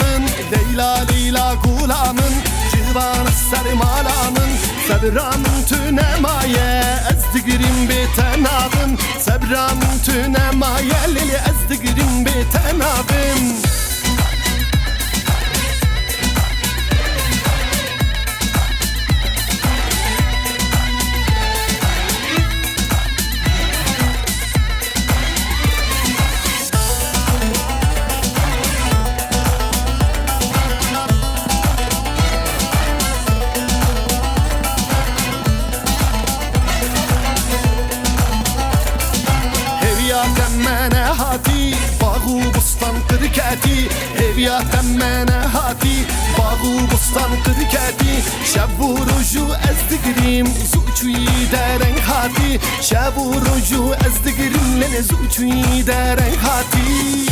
gulamın, Leyla Leyla gulamın, civanı sermalanın, sebranın tünemaye, ezdigirim betenabın, sebranın tünemaye, lili ezdigirim betenabın. Mene hati bağı bustan kırketi, Heviyaten mene hati bağı bustan kırketi, şevurucu ezdigirim zuçuyi deren hati, şevurucu ezdigirim lene zuçuyi deren hati.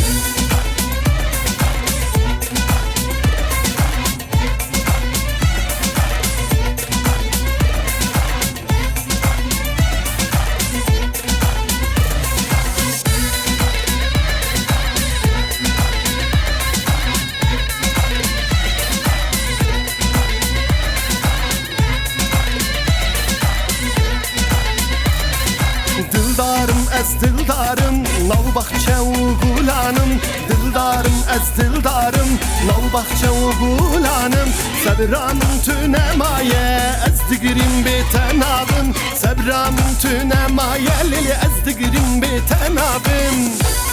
Dildarım ez dildarım, nal bahçe gulanım, dildarım ez dildarım, nal bahçe gulanım, sebranım tünemaye, ezdigirim betenabım, sebranım tünemaye, lili ezdigirim betenabım.